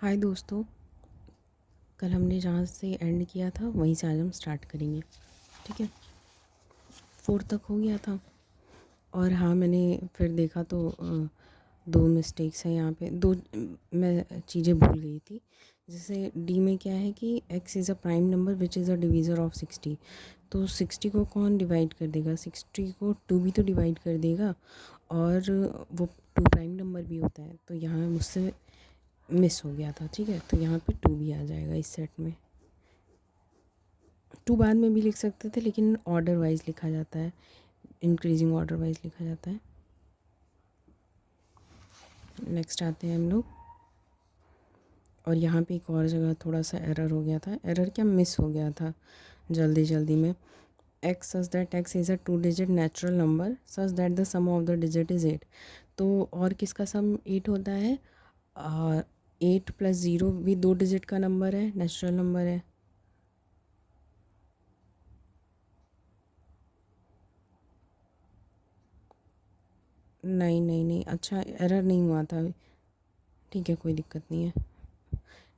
हाय दोस्तों, कल हमने जहाँ से एंड किया था वहीं से आज हम स्टार्ट करेंगे। ठीक है, 4 तक हो गया था। और हाँ, मैंने फिर देखा तो 2 मिस्टेक्स हैं यहाँ पे। मैं चीज़ें भूल गई थी। जैसे डी में क्या है कि x is a prime number which is a divisor of 60। तो 60 को कौन डिवाइड कर देगा? 60 को 2 भी तो डिवाइड कर देगा, और वो 2 प्राइम नंबर भी होता है। तो यहाँ मुझसे मिस हो गया था। ठीक है, तो यहाँ पे 2 भी आ जाएगा इस सेट में। 2 बाद में भी लिख सकते थे, लेकिन ऑर्डर वाइज लिखा जाता है, इंक्रीजिंग ऑर्डर वाइज लिखा जाता है। नेक्स्ट आते हैं हम लोग, और यहाँ पे एक और जगह थोड़ा सा एरर हो गया था। एरर क्या, मिस हो गया था जल्दी में। x such that x is a 2 digit natural number such that the sum of the digit is 8। तो और किसका सम 8 होता है? 8 + 0 भी 2 डिजिट का नंबर है, नेचुरल नंबर है। नहीं, अच्छा एरर नहीं हुआ था। ठीक है, कोई दिक्कत नहीं है।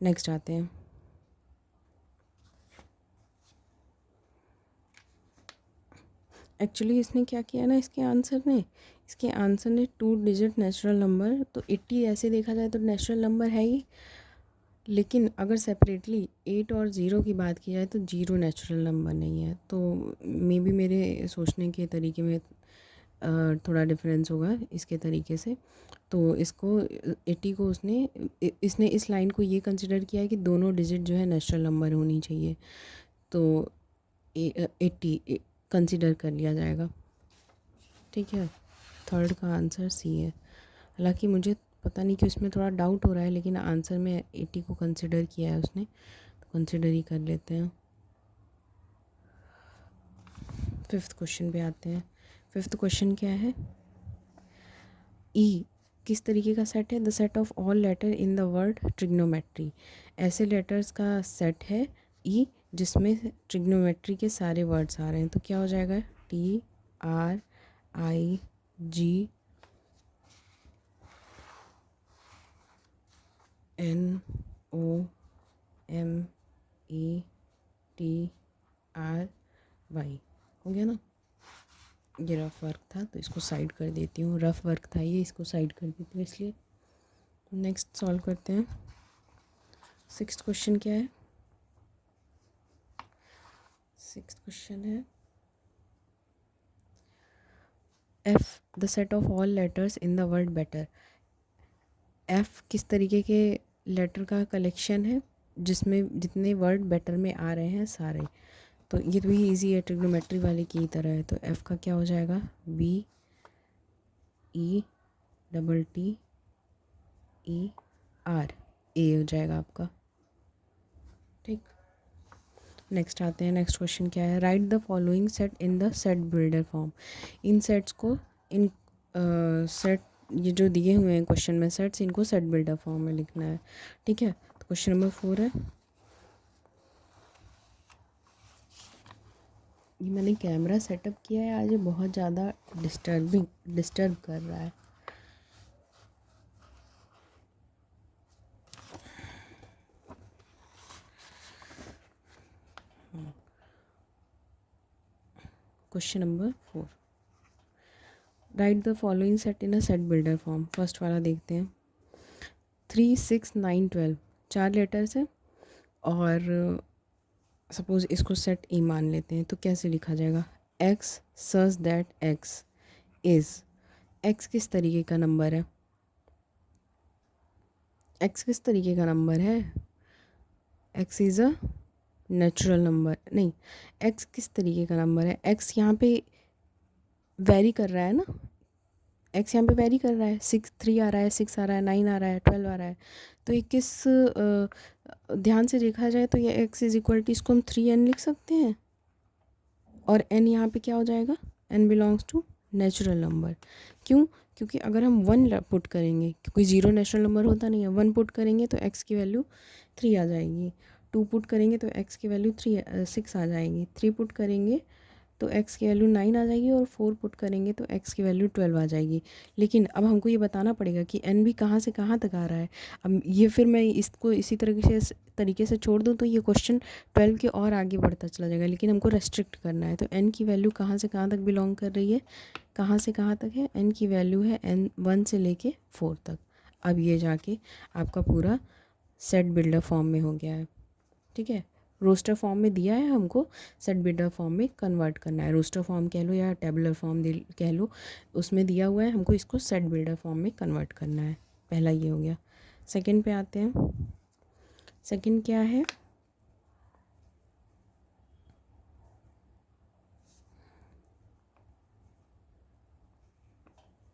नेक्स्ट आते हैं। एक्चुअली इसने क्या किया ना, इसके आंसर ने 2 डिजिट नेचुरल नंबर, तो 80 ऐसे देखा जाए तो नेचुरल नंबर है ही। लेकिन अगर सेपरेटली 8 और 0 की बात की जाए तो 0 नेचुरल नंबर नहीं है। तो मे बी मेरे सोचने के तरीके में थोड़ा डिफरेंस होगा इसके तरीके से। तो इसको 80 को इसने इस लाइन को ये कंसिडर किया है कि दोनों डिजिट जो है नेचुरल नंबर होनी चाहिए। तो 80 कंसिडर कर लिया जाएगा। ठीक है, थर्ड का आंसर सी है। हालांकि मुझे पता नहीं कि उसमें थोड़ा डाउट हो रहा है, लेकिन आंसर में 80 को कंसिडर किया है उसने, तो कंसिडर ही कर लेते हैं। 5th क्वेश्चन पे आते हैं। 5th क्वेश्चन क्या है? ई किस तरीके का सेट है? The set of all letter in the word trigonometry. ऐसे लेटर्स का सेट है ई जिसमें ट्रिग्नोमेट्री के सारे वर्ड्स आ रहे हैं। तो क्या हो जाएगा? TRIGNOMETRY हो गया ना। ये रफ वर्क था तो इसको साइड कर देती हूँ। रफ वर्क था ये, इसको साइड कर देती हूँ इसलिए। नेक्स्ट सॉल्व करते हैं। 6th क्वेश्चन क्या है? 6th क्वेश्चन है F the set of all letters in the word better. F किस तरीके के लेटर का कलेक्शन है जिसमें जितने वर्ड बेटर में आ रहे हैं सारे। तो ये तो भी ईजी है, ट्रिग्नोमेट्री वाले की तरह है। तो एफ का क्या हो जाएगा? BETTER ए हो जाएगा आपका। ठीक, नेक्स्ट आते हैं। नेक्स्ट क्वेश्चन क्या है? Right the following set in the set builder form. In sets को इन सेट ये जो दिए हुए हैं क्वेश्चन में सेट्स, इनको सेट बिल्डर फॉर्म में लिखना है। ठीक है, तो क्वेश्चन नंबर 4 है। ये मैंने कैमरा सेटअप किया है आज, ये बहुत ज़्यादा डिस्टर्ब कर रहा है। Question number 4, right the following set in a set builder form. First वाला देखते हैं। 3, 6, 9, 12 4 लेटर्स हैं, और सपोज़ इसको सेट ए मान लेते हैं। तो कैसे लिखा जाएगा? X such that x is. X किस तरीके का नंबर है? एक्स किस तरीके का नंबर है? X is a natural number नहीं। एक्स किस तरीके का नंबर है? एक्स यहाँ पे वेरी कर रहा है ना, एक्स यहाँ पे वेरी कर रहा है। 6, 3 आ रहा है, 6 आ रहा है, 9 आ रहा है, 12 आ रहा है। तो ये किस ध्यान से देखा जाए तो ये एक्स इज इक्वल टू, इसको हम 3n लिख सकते हैं, और n यहाँ पे क्या हो जाएगा? n belongs to natural number. क्यों? क्योंकि अगर हम 1 पुट करेंगे, क्योंकि 0 नेचुरल नंबर होता नहीं है, 1 पुट करेंगे तो x की वैल्यू 3 आ जाएगी। 2 पुट करेंगे तो x की वैल्यू 6 आ जाएगी। 3 पुट करेंगे तो x की वैल्यू 9 आ जाएगी और 4 पुट करेंगे तो x की वैल्यू 12 आ जाएगी। लेकिन अब हमको ये बताना पड़ेगा कि n भी कहाँ से कहाँ तक आ रहा है। अब ये फिर मैं इसको इसी तरीके से छोड़ दूँ तो ये क्वेश्चन 12 के और आगे बढ़ता चला जाएगा, लेकिन हमको रेस्ट्रिक्ट करना है। तो n की वैल्यू कहाँ से कहाँ तक बिलोंग कर रही है, कहाँ से कहाँ तक है, n की वैल्यू है n 1 से लेके 4 तक। अब ये जाके आपका पूरा सेट बिल्डर फॉर्म में हो गया है। ठीक है, रोस्टर फॉर्म में दिया है, हमको सेट बिल्डर फॉर्म में कन्वर्ट करना है। रोस्टर फॉर्म कह लो या टेबुलर फॉर्म कह लो, उसमें दिया हुआ है, हमको इसको सेट बिल्डर फॉर्म में कन्वर्ट करना है। पहला ये हो गया। सेकंड पे आते हैं। सेकंड क्या है,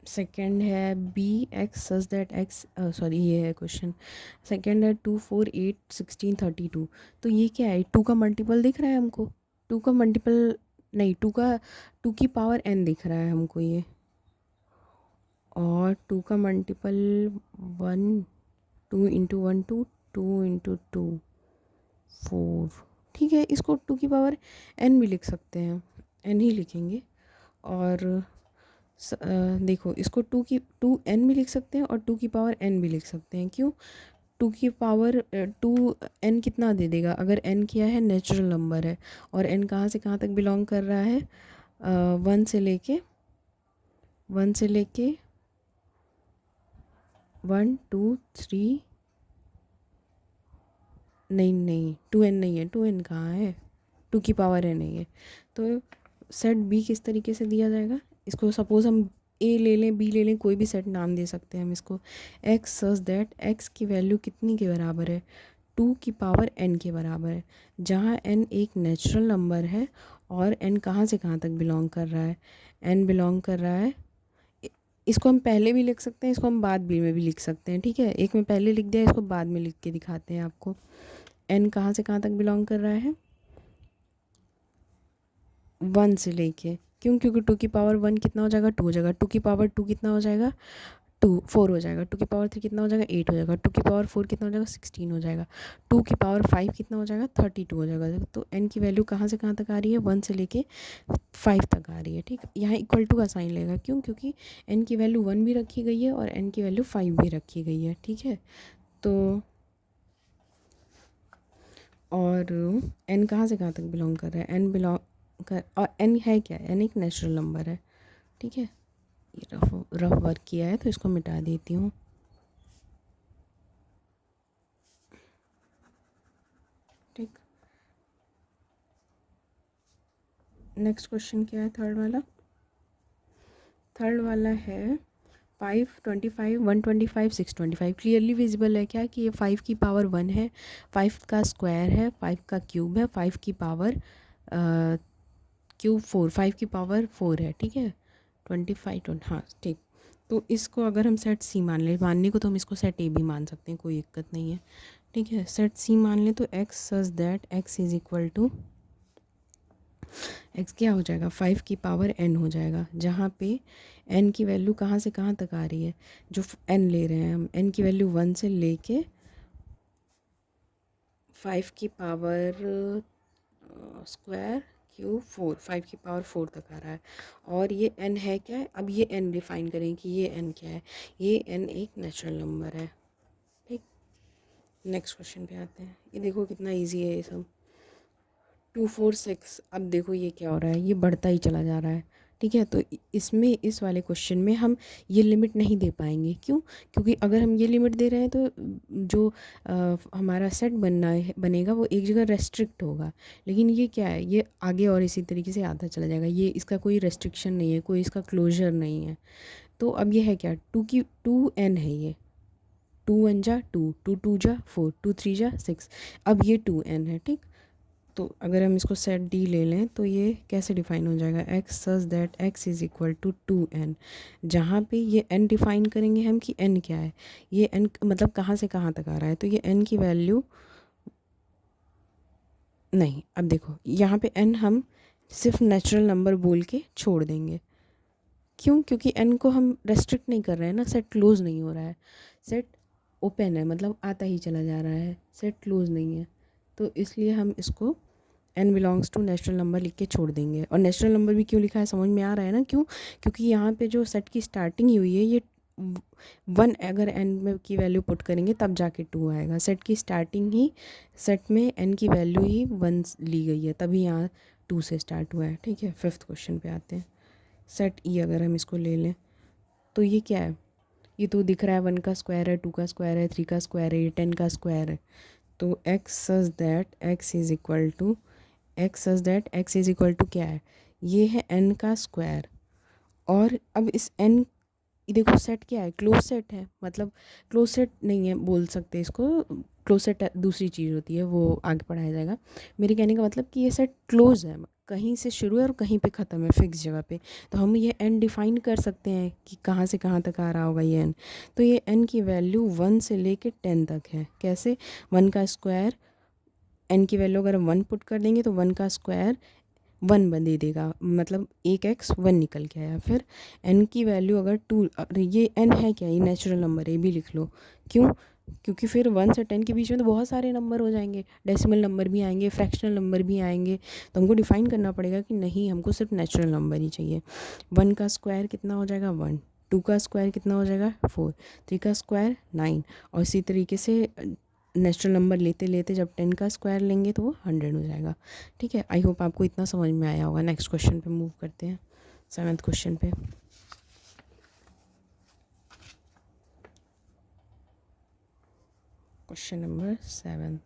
सेकंड है B x such that x, sorry ये है क्वेश्चन। सेकंड है 2 4 8 16 32। तो ये क्या है, 2 का मल्टीपल दिख रहा है हमको, 2 का मल्टीपल नहीं, 2 की पावर n दिख रहा है हमको ये, और 2 का मल्टीपल 1, 2 इंटू 1 2, 2 इंटू 2 4। ठीक है, इसको 2 की पावर n भी लिख सकते हैं, n ही लिखेंगे। और देखो इसको 2n भी लिख सकते हैं और 2 की पावर n भी लिख सकते हैं। क्यों, 2 की पावर 2n कितना दे देगा, अगर n क्या है, नेचुरल नंबर है, और n कहाँ से कहाँ तक बिलोंग कर रहा है, 1 से लेके 1 2 3, नहीं 2n नहीं है, 2n कहाँ है, 2 की पावर n नहीं है। तो सेट b किस तरीके से दिया जाएगा, इसको सपोज़ हम a ले लें, b ले लें, कोई भी सेट नाम दे सकते हैं हम इसको। x सच दैट x की वैल्यू कितनी के बराबर है, 2 की पावर n के बराबर है, जहाँ n एक नेचुरल नंबर है और n कहाँ से कहाँ तक बिलोंग कर रहा है, n बिलोंग कर रहा है, इसको हम पहले भी लिख सकते हैं, इसको हम बाद में भी लिख सकते हैं। ठीक है, एक में पहले लिख दिया, इसको बाद में लिख के दिखाते हैं आपको। n कहाँ से कहाँ तक बिलोंग कर रहा है, 1 से लेके, क्यों, क्योंकि 2 की पावर 1 कितना हो जाएगा, 2 हो जाएगा, 2 की पावर 2 कितना हो जाएगा, 4 हो जाएगा, 2 की पावर 3 कितना हो जाएगा, 8 हो जाएगा, 2 की पावर 4 कितना हो जाएगा, 16 हो जाएगा, 2 की पावर 5 कितना हो जाएगा, 32 हो जाएगा। तो n की वैल्यू कहाँ से कहाँ तक आ रही है, 1 से लेके 5 तक आ रही है। ठीक, यहाँ इक्वल टू का साइन लेगा, क्यों, क्योंकि n की वैल्यू 1 भी रखी गई है और n की वैल्यू 5 भी रखी गई है। ठीक है, तो और n कहाँ से कहाँ तक बिलोंग कर रहा है, n बिलोंग कर, और n है क्या, n एक नेचुरल नंबर है। ठीक है, ये रफ वर्क किया है तो इसको मिटा देती हूँ। ठीक, नेक्स्ट क्वेश्चन क्या है, थर्ड वाला है 5 25 125 625। क्लियरली विजिबल है क्या कि ये 5 की पावर 1 है, 5 का स्क्वायर है, 5 का क्यूब है, 5 की पावर क्यूब 4, 5 की पावर 4 है। ठीक है, 25 हाँ ठीक। तो इसको अगर हम सेट सी मान लें, मानने को तो हम इसको सेट ए भी मान सकते हैं, कोई दिक्कत नहीं है। ठीक है, सेट सी मान लें तो x such that x is equal to, x क्या हो जाएगा, 5 की पावर n हो जाएगा, जहाँ पे n की वैल्यू कहाँ से कहाँ तक आ रही है, जो n ले रहे हैं हम, n की वैल्यू 1 से लेके 5 की पावर स्क्वायर क्यूब 4, 5 की पावर 4 तक आ रहा है। और ये n है क्या है, अब ये n डिफाइन करें कि ये n क्या है, ये n एक नेचुरल नंबर है। ठीक, नेक्स्ट क्वेश्चन पे आते हैं। ये देखो कितना इजी है ये सब, 2 4 6। अब देखो ये क्या हो रहा है, ये बढ़ता ही चला जा रहा है। ठीक है, तो इसमें इस वाले क्वेश्चन में हम ये लिमिट नहीं दे पाएंगे। क्यों, क्योंकि अगर हम ये लिमिट दे रहे हैं तो जो हमारा सेट बनेगा वो एक जगह रेस्ट्रिक्ट होगा। लेकिन ये क्या है, ये आगे और इसी तरीके से आता चला जाएगा, ये इसका कोई रेस्ट्रिक्शन नहीं है, कोई इसका क्लोजर नहीं है। तो अब ये है क्या, 2n है ये, 2 1 जा 2, 2 2 जा 4, 2 3 जा 6, अब ये 2n है। ठीक, तो अगर हम इसको सेट डी ले लें तो ये कैसे डिफाइन हो जाएगा, x such that x is equal to 2n, जहाँ पे ये n डिफाइन करेंगे हम कि n क्या है, ये n मतलब कहाँ से कहाँ तक आ रहा है, तो ये n की वैल्यू नहीं, अब देखो यहाँ पे n हम सिर्फ नेचुरल नंबर बोल के छोड़ देंगे। क्यों, क्योंकि n को हम रेस्ट्रिक्ट नहीं कर रहे हैं ना, सेट क्लोज नहीं हो रहा है, सेट ओपन है, मतलब आता ही चला जा रहा है, सेट क्लोज नहीं है। तो इसलिए हम इसको n belongs to natural number लिख के छोड़ देंगे। और नेचुरल नंबर भी क्यों लिखा है समझ में आ रहा है ना क्यों, क्योंकि यहाँ पे जो सेट की स्टार्टिंग ही हुई है ये 1 अगर n में की वैल्यू पुट करेंगे तब जाके 2 आएगा। सेट की स्टार्टिंग ही सेट में n की वैल्यू ही 1 ली गई है तभी यहाँ 2 से स्टार्ट हुआ है। ठीक है, 5th क्वेश्चन पे आते हैं। सेट ई अगर हम इसको ले लें तो ये क्या है, ये तो दिख रहा है 1 का स्क्वायर है, 2 का स्क्वायर है, 3 का स्क्वायर है, ये 10 का स्क्वायर है। तो x such that x is equal to क्या है, ये है n का स्क्वायर। और अब इस n देखो सेट क्या है, क्लोज सेट है, मतलब क्लोज सेट नहीं है बोल सकते इसको, क्लोज सेट दूसरी चीज़ होती है, वो आगे पढ़ाया जाएगा। मेरे कहने का मतलब कि ये सेट क्लोज है, कहीं से शुरू है और कहीं पे ख़त्म है फिक्स जगह पे। तो हम ये n डिफ़ाइन कर सकते हैं कि कहाँ से कहाँ तक आ रहा होगा ये n। तो ये n की वैल्यू 1 से लेके 10 तक है। कैसे, 1 का स्क्वायर, n की वैल्यू अगर हम 1 पुट कर देंगे तो 1 का स्क्वायर 1 दे देगा, मतलब एक x 1 निकल के आया। फिर n की वैल्यू अगर 2, ये n है क्या, ये नेचुरल नंबर है, ये भी लिख लो। क्यों, क्योंकि फिर 1 से 10 के बीच में तो बहुत सारे नंबर हो जाएंगे, डेसिमल नंबर भी आएंगे, फ्रैक्शनल नंबर भी आएंगे। तो हमको डिफ़ाइन करना पड़ेगा कि नहीं, हमको सिर्फ नेचुरल नंबर ही चाहिए। 1 का स्क्वायर कितना हो जाएगा 1, 2 का स्क्वायर कितना हो जाएगा 4, 3 का स्क्वायर 9। और इसी तरीके से नेचुरल नंबर लेते लेते जब 10 का स्क्वायर लेंगे तो वो 100 हो जाएगा। ठीक है, आई होप आपको इतना समझ में आया होगा। नेक्स्ट क्वेश्चन पे मूव करते हैं, 7th क्वेश्चन पे। Question number 7,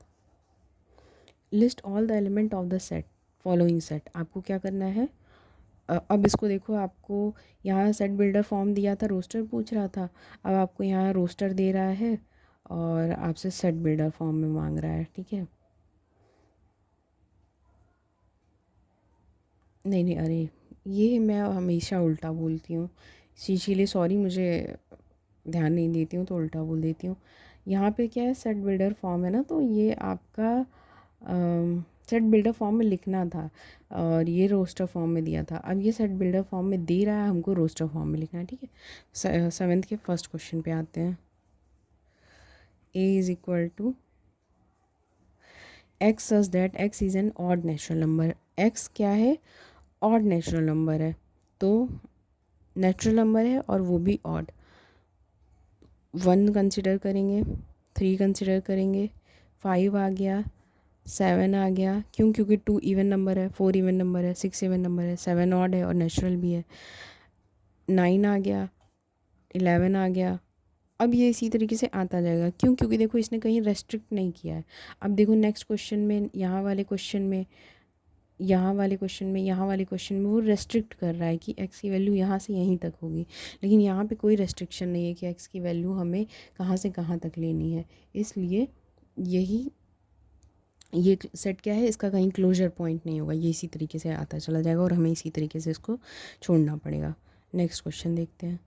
list all the element of the set following set. आपको क्या करना है, अब इसको देखो, आपको यहाँ सेट बिल्डर फॉर्म दिया था, रोस्टर पूछ रहा था, अब आपको यहाँ रोस्टर दे रहा है और आपसे सेट बिल्डर फॉर्म में मांग रहा है। ठीक है, नहीं नहीं, अरे ये मैं हमेशा उल्टा बोलती हूँ, इस चीज़ के लिए सॉरी, मुझे ध्यान नहीं देती हूँ तो उल्टा बोल देती हूँ। यहाँ पे क्या है, सेट बिल्डर फॉर्म है ना, तो ये आपका सेट बिल्डर फॉर्म में लिखना था और ये रोस्टर फॉर्म में दिया था। अब ये सेट बिल्डर फॉर्म में दे रहा है, हमको रोस्टर फॉर्म में लिखना है। ठीक है, 7th के फर्स्ट क्वेश्चन पे आते हैं। a is equal to x such that x is an odd natural number. x क्या है, ऑड नेचुरल नंबर है, तो नेचुरल नंबर है और वो भी ऑड। 1 कंसिडर करेंगे, 3 कंसिडर करेंगे, 5 आ गया, 7 आ गया। क्यों, क्योंकि 2 इवन नंबर है, 4 इवन नंबर है, 6 इवन नंबर है, 7 ऑड है और नेचुरल भी है। 9 आ गया, 11 आ गया। अब ये इसी तरीके से आता जाएगा। क्यों, क्योंकि देखो इसने कहीं रेस्ट्रिक्ट नहीं किया है। अब देखो नेक्स्ट क्वेश्चन में, यहाँ वाले क्वेश्चन में, यहाँ वाले क्वेश्चन में, यहाँ वाले क्वेश्चन में वो रेस्ट्रिक्ट कर रहा है कि x की वैल्यू यहाँ से यहीं तक होगी, लेकिन यहाँ पे कोई रेस्ट्रिक्शन नहीं है कि x की वैल्यू हमें कहाँ से कहाँ तक लेनी है। इसलिए यही ये सेट क्या है, इसका कहीं क्लोजर पॉइंट नहीं होगा, ये इसी तरीके से आता चला जाएगा और हमें इसी तरीके से इसको छोड़ना पड़ेगा। नेक्स्ट क्वेश्चन देखते हैं।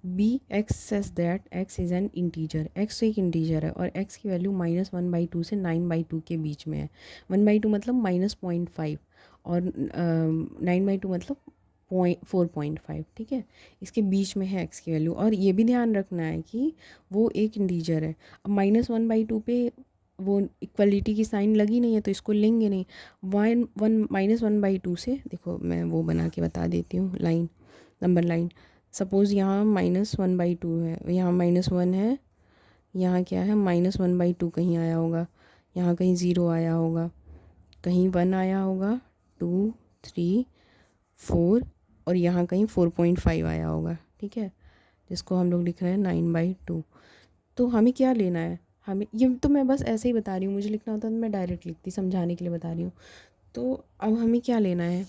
B x says that x is an integer. X एक इंटीजर है और एक्स की वैल्यू -1/2 से 9/2 के बीच में है। 1/2 मतलब -0.5 और 9/2 मतलब 4.5। ठीक है, इसके बीच में है एक्स की वैल्यू। और ये भी ध्यान रखना है कि वो एक इंटीजर है। अब -1/2 पे वो इक्वलिटी की साइन लगी नहीं है तो इसको लेंगे नहीं। -1/2 से देखो, मैं वो बना के बता देती हूँ, लाइन, नंबर लाइन। सपोज़ यहाँ -1/2 है, यहाँ -1 है, यहाँ क्या है -1/2 कहीं आया होगा, यहाँ कहीं 0 आया होगा, कहीं 1 आया होगा, 2 3 4 और यहाँ कहीं 4.5 आया होगा। ठीक है, जिसको हम लोग लिख रहे हैं 9/2। तो हमें क्या लेना है, हमें ये तो मैं बस ऐसे ही बता रही हूँ, मुझे लिखना होता तो मैं डायरेक्ट लिखती, समझाने के लिए बता रही हूँ। तो अब हमें क्या लेना है,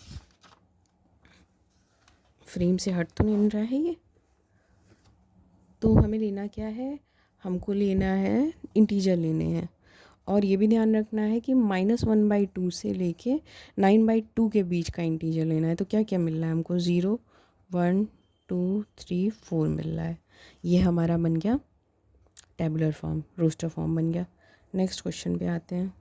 फ्रेम से हट तो नहीं रहा है ये, तो हमें लेना क्या है, हमको लेना है इंटीजर लेने हैं। और ये भी ध्यान रखना है कि -1/2 से लेके 9/2 के बीच का इंटीजर लेना है। तो क्या क्या मिल रहा है हमको, 0 1 2 3 4 मिल रहा है। ये हमारा बन गया टेबुलर फॉर्म, रोस्टर फॉर्म बन गया। नेक्स्ट क्वेश्चन पे आते हैं।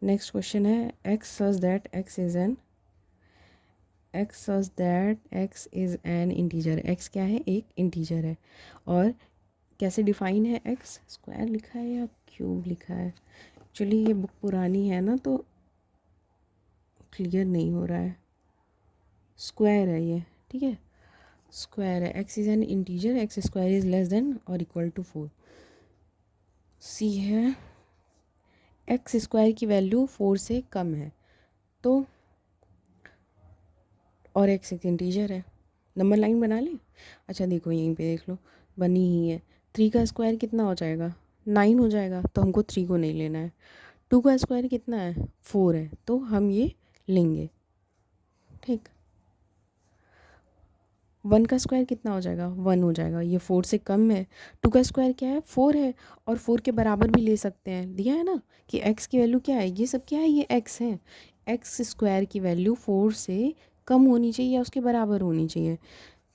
नेक्स्ट क्वेश्चन है x such that x is an integer. X क्या है, एक इंटीजर है। और कैसे डिफाइन है, एक्स स्क्वायर लिखा है या क्यूब लिखा है, एक्चुअली ये बुक पुरानी है ना तो क्लियर नहीं हो रहा है। स्क्वायर है ये, ठीक है, स्क्वायर है। X is an integer, x square is less than और इक्वल टू 4। सी है एक्स स्क्वायर की वैल्यू 4 से कम है तो, और एक्स एक इंटीजर है। नंबर लाइन बना लें। अच्छा देखो यहीं पे देख लो, बनी ही है। 3 का स्क्वायर कितना हो जाएगा, 9 हो जाएगा, तो हमको 3 को नहीं लेना है। 2 का स्क्वायर कितना है, 4 है, तो हम ये लेंगे, ठीक। 1 का स्क्वायर कितना हो जाएगा, 1 हो जाएगा, ये 4 से कम है। 2 का स्क्वायर क्या है, 4 है, और 4 के बराबर भी ले सकते हैं, दिया है ना कि x की वैल्यू क्या है, ये सब क्या है, ये x है। एक्स स्क्वायर की वैल्यू 4 से कम होनी चाहिए या उसके बराबर होनी चाहिए।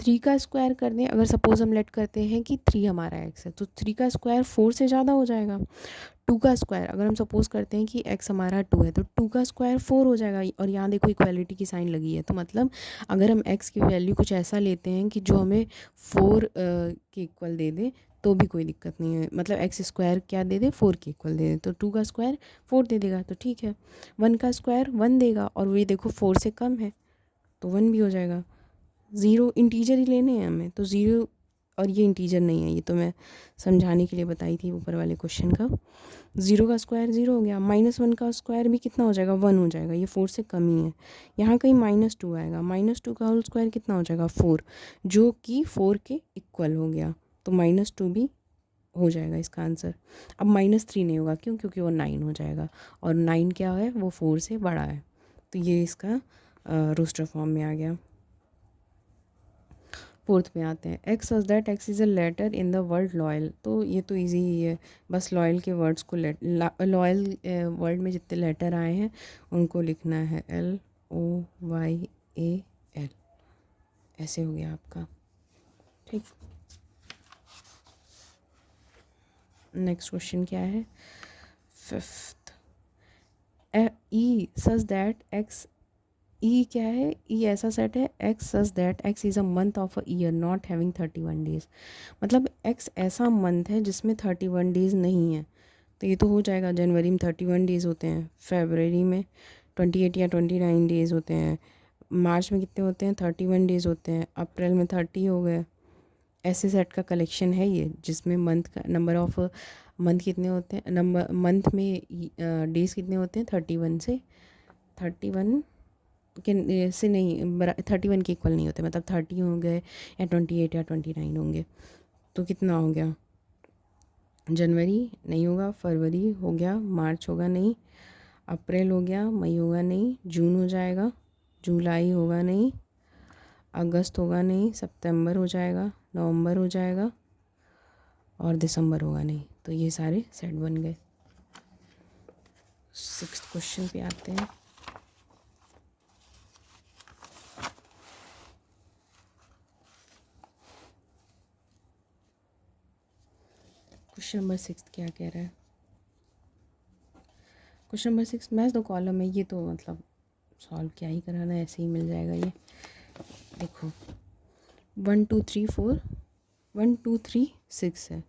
3 का स्क्वायर कर दें, अगर सपोज हम लेट करते हैं कि 3 हमारा x है, तो 3 का स्क्वायर 4 से ज़्यादा हो जाएगा। 2 का स्क्वायर अगर हम सपोज करते हैं कि x हमारा 2 है, तो 2 का स्क्वायर 4 हो जाएगा। और यहाँ देखो इक्वालिटी की साइन लगी है, तो मतलब अगर हम x की वैल्यू कुछ ऐसा लेते हैं कि जो हमें 4 के इक्वल दे दे, तो भी कोई दिक्कत नहीं है। मतलब एक्स स्क्वायर क्या दे दे, 4 के इक्वल दे दे, तो 2 का स्क्वायर 4 दे देगा, तो ठीक है। 1 का स्क्वायर 1 देगा, और वही देखो 4 से कम है, तो 1 भी हो जाएगा। 0 इंटीजर ही लेने हैं हमें, तो 0, और ये इंटीजर नहीं है, ये तो मैं समझाने के लिए बताई थी ऊपर वाले क्वेश्चन का। 0 का स्क्वायर 0 हो गया, -1 का स्क्वायर भी कितना हो जाएगा, 1 हो जाएगा, ये 4 से कम ही है। यहाँ कहीं -2 आएगा, -2 का होल स्क्वायर कितना हो जाएगा, 4, जो कि 4 के इक्वल हो गया, तो -2 भी हो जाएगा इसका आंसर। अब -3 नहीं होगा, क्यों, क्योंकि वो 9 हो जाएगा, और 9 क्या है, वो 4 से बड़ा है, तो ये इसका रोस्टर फॉर्म में आ गया। फोर्थ में आते हैं, x such that x is a letter in the word loyal. तो ये तो इजी ही है, बस लॉयल के वर्ड्स को लॉयल वर्ड में जितने लेटर आए हैं उनको लिखना है, LOYAL, ऐसे हो गया आपका, ठीक। नेक्स्ट क्वेश्चन क्या है, 5th, E such that x, ई क्या है, ई ऐसा सेट है, x such that x is a month of a year not having 31 days. मतलब एक्स ऐसा मंथ है जिसमें 31 डेज़ नहीं है, तो ये तो हो जाएगा। जनवरी में 31 डेज़ होते हैं, फरवरी में 28 या 29 डेज़ होते हैं, मार्च में कितने होते हैं, 31 डेज़ होते हैं, अप्रैल में 30 हो गए। ऐसे सेट का कलेक्शन है ये, जिसमें मंथ का नंबर ऑफ मंथ कितने होते हैं, नंबर मंथ में डेज़ कितने होते हैं, 31 से 31 के से नहीं, 31 के इक्वल नहीं होते, मतलब 30 हो गए या 28 या 29 होंगे, तो कितना हो गया, जनवरी नहीं होगा, फरवरी हो गया, मार्च होगा नहीं, अप्रैल हो गया, मई होगा नहीं, जून हो जाएगा, जुलाई होगा नहीं, अगस्त होगा नहीं, सितंबर हो जाएगा, नवंबर हो जाएगा, और दिसंबर होगा नहीं। तो ये सारे सेट बन गए। 6th क्वेश्चन पे आते हैं। क्वेश्चन नंबर 6 क्या कह रहा है, question number 6, match the column है, ये तो मतलब सॉल्व क्या ही कराना है, ऐसे ही मिल जाएगा ये। देखो 1 2 3 4 1 2 3 6 है।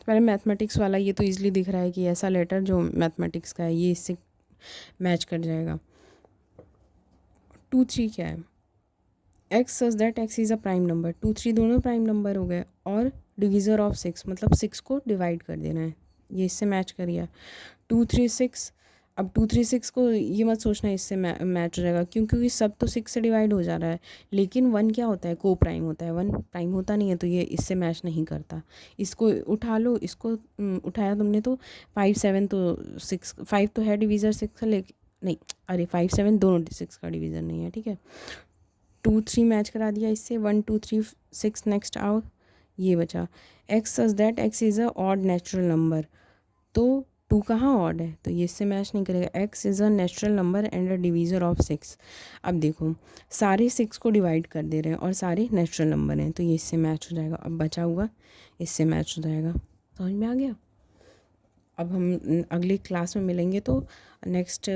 पहले मैथमेटिक्स वाला, ये तो इजीली दिख रहा है कि ऐसा लेटर जो मैथमेटिक्स का है, ये इससे मैच कर जाएगा। 2 3 क्या है, x such that x is a prime number, 2 3 दोनों प्राइम नंबर हो गए, और डिवीज़र ऑफ 6, मतलब 6 को डिवाइड कर देना है, ये इससे मैच कर गया। 2 3 6, अब 2 3 6 को ये मत सोचना इससे मैच हो जाएगा, क्योंकि सब तो 6 से डिवाइड हो जा रहा है, लेकिन 1 क्या होता है, को प्राइम होता है, 1 प्राइम होता नहीं है, तो ये इससे मैच नहीं करता। इसको उठा लो, इसको उठाया तुमने तो 5 7 तो 6, 5 तो है डिवीज़र 6 का, लेकिन नहीं, अरे 5 7 दोनों 6 का डिवीज़र नहीं है, ठीक है। 2 3 मैच करा दिया इससे, 1 2 3 6, नेक्स्ट आओ, ये बचा, x such that x is a odd natural number, तो 2 कहाँ ऑड है, तो ये इससे मैच नहीं करेगा। X is a natural number and a divisor of 6। अब देखो सारे 6 को डिवाइड कर दे रहे हैं और सारे नेचुरल नंबर हैं, तो ये इससे मैच हो जाएगा। अब बचा हुआ इससे मैच हो जाएगा, समझ में आ गया। अब हम अगली क्लास में मिलेंगे तो नेक्स्ट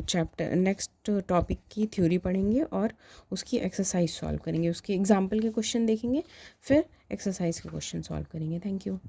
चैप्टर, नेक्स्ट टॉपिक की थ्योरी पढ़ेंगे और उसकी एक्सरसाइज सॉल्व करेंगे, उसके एग्जाम्पल के क्वेश्चन देखेंगे, फिर एक्सरसाइज के क्वेश्चन सॉल्व करेंगे। Thank you.